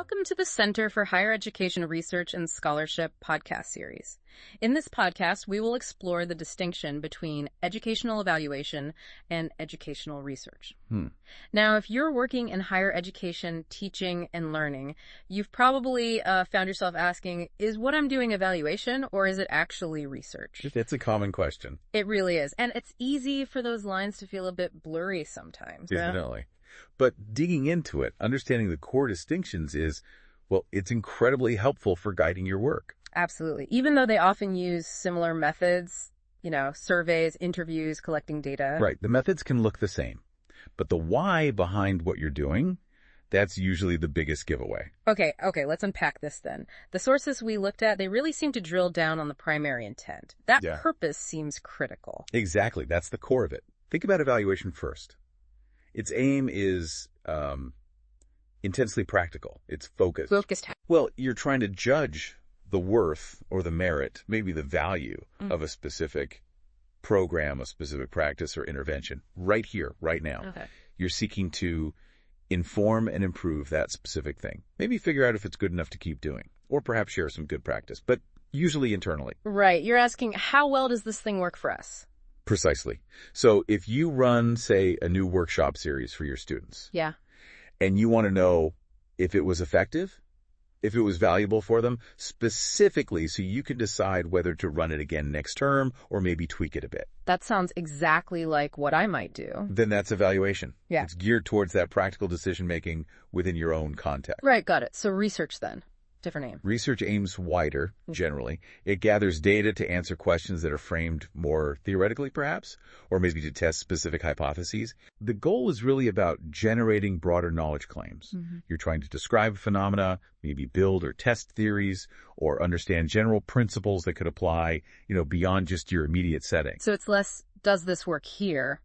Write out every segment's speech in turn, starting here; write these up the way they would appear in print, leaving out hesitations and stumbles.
Welcome to the Center for Higher Education Research and Scholarship podcast series. In this podcast, we will explore the distinction between educational evaluation and educational research. Now, if you're working in higher education, teaching, and learning, you've probably found yourself asking, is what I'm doing evaluation or is it actually research? It's a common question. It really is. And it's easy for those lines to feel a bit blurry sometimes. Definitely. But digging into it, understanding the core distinctions it's incredibly helpful for guiding your work. Absolutely. Even though they often use similar methods, surveys, interviews, collecting data. Right. The methods can look the same, but the why behind what you're doing, that's usually the biggest giveaway. Okay, let's unpack this then. The sources we looked at, they really seem to drill down on the primary intent. That purpose seems critical. Exactly. That's the core of it. Think about evaluation first. Its aim is intensely practical. It's focused. Well, you're trying to judge the worth or the merit, maybe the value of a specific program, a specific practice or intervention right here, right now. Okay. You're seeking to inform and improve that specific thing. Maybe figure out if it's good enough to keep doing, or perhaps share some good practice, but usually internally. Right. You're asking, how well does this thing work for us? Precisely. So if you run, say, a new workshop series for your students. Yeah. And you want to know if it was effective, if it was valuable for them, specifically so you can decide whether to run it again next term or maybe tweak it a bit. That sounds exactly like what I might do. Then that's evaluation. Yeah. It's geared towards that practical decision-making within your own context. Right, got it. So research then. Different name. Research aims wider, generally. It gathers data to answer questions that are framed more theoretically, perhaps, or maybe to test specific hypotheses. The goal is really about generating broader knowledge claims. You're trying to describe phenomena, maybe build or test theories, or understand general principles that could apply, beyond just your immediate setting. So it's less, does this work here,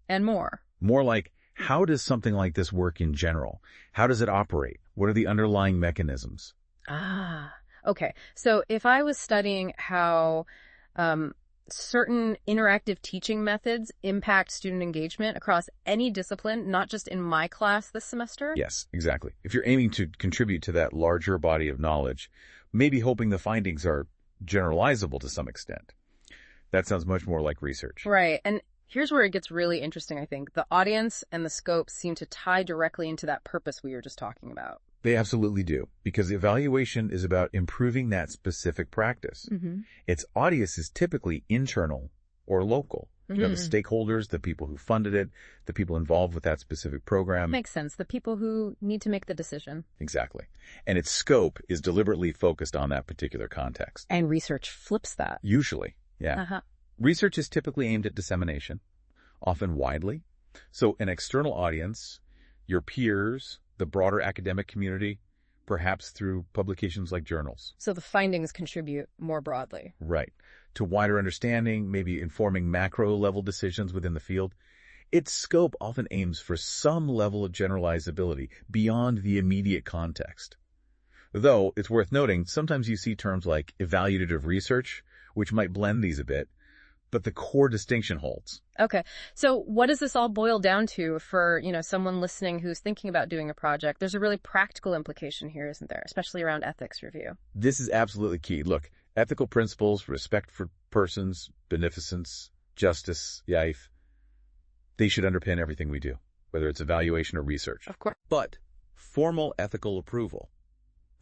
and more? More like, how does something like this work in general? How does it operate? What are the underlying mechanisms? Okay. So if I was studying how certain interactive teaching methods impact student engagement across any discipline, not just in my class this semester? Yes, exactly. If you're aiming to contribute to that larger body of knowledge, maybe hoping the findings are generalizable to some extent. That sounds much more like research. Right. And here's where it gets really interesting, I think. The audience and the scope seem to tie directly into that purpose we were just talking about. They absolutely do, because evaluation is about improving that specific practice. Its audience is typically internal or local. The stakeholders, the people who funded it, the people involved with that specific program. Makes sense. The people who need to make the decision. Exactly. And its scope is deliberately focused on that particular context. And research flips that. Usually, yeah. Research is typically aimed at dissemination, often widely. So an external audience, your peers, the broader academic community, perhaps through publications like journals. So the findings contribute more broadly. Right. To wider understanding, maybe informing macro-level decisions within the field. Its scope often aims for some level of generalizability beyond the immediate context. Though, it's worth noting, sometimes you see terms like evaluative research, which might blend these a bit, but the core distinction holds. Okay. So what does this all boil down to for, someone listening who's thinking about doing a project? There's a really practical implication here, isn't there? Especially around ethics review. This is absolutely key. Look, ethical principles, respect for persons, beneficence, justice, they should underpin everything we do, whether it's evaluation or research. Of course. But formal ethical approval,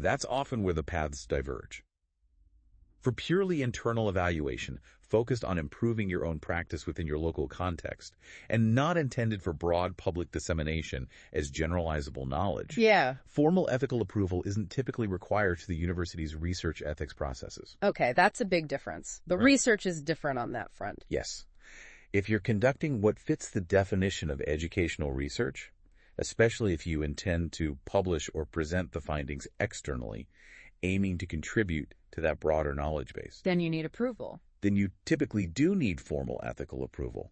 that's often where the paths diverge. For purely internal evaluation, focused on improving your own practice within your local context, and not intended for broad public dissemination as generalizable knowledge, formal ethical approval isn't typically required to the university's research ethics processes. Okay, that's a big difference. The research is different on that front. Yes. If you're conducting what fits the definition of educational research, especially if you intend to publish or present the findings externally, aiming to contribute to that broader knowledge base, then you need approval. Then you typically do need formal ethical approval.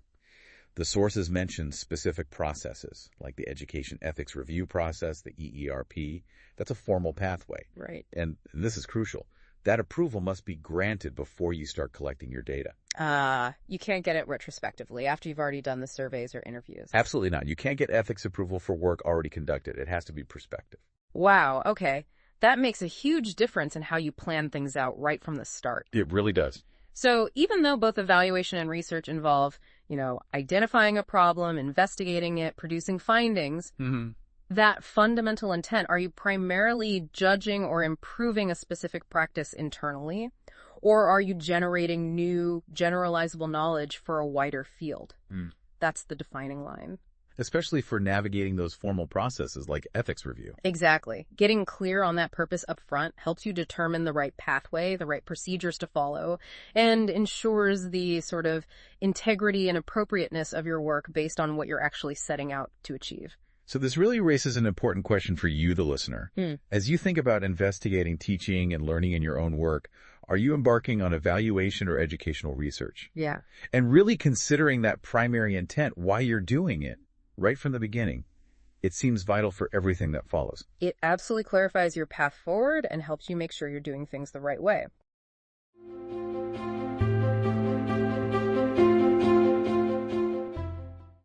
The sources mention specific processes, like the Education Ethics Review process, the EERP. That's a formal pathway. Right. And this is crucial. That approval must be granted before you start collecting your data. You can't get it retrospectively after you've already done the surveys or interviews. Absolutely not. You can't get ethics approval for work already conducted. It has to be prospective. Wow, okay. That makes a huge difference in how you plan things out right from the start. It really does. So even though both evaluation and research involve, identifying a problem, investigating it, producing findings, that fundamental intent, are you primarily judging or improving a specific practice internally? Or are you generating new generalizable knowledge for a wider field? That's the defining line. Especially for navigating those formal processes like ethics review. Exactly. Getting clear on that purpose up front helps you determine the right pathway, the right procedures to follow, and ensures the sort of integrity and appropriateness of your work based on what you're actually setting out to achieve. So this really raises an important question for you, the listener. As you think about investigating, teaching, and learning in your own work, are you embarking on evaluation or educational research? Yeah. And really considering that primary intent, why you're doing it, right from the beginning. It seems vital for everything that follows. It absolutely clarifies your path forward and helps you make sure you're doing things the right way.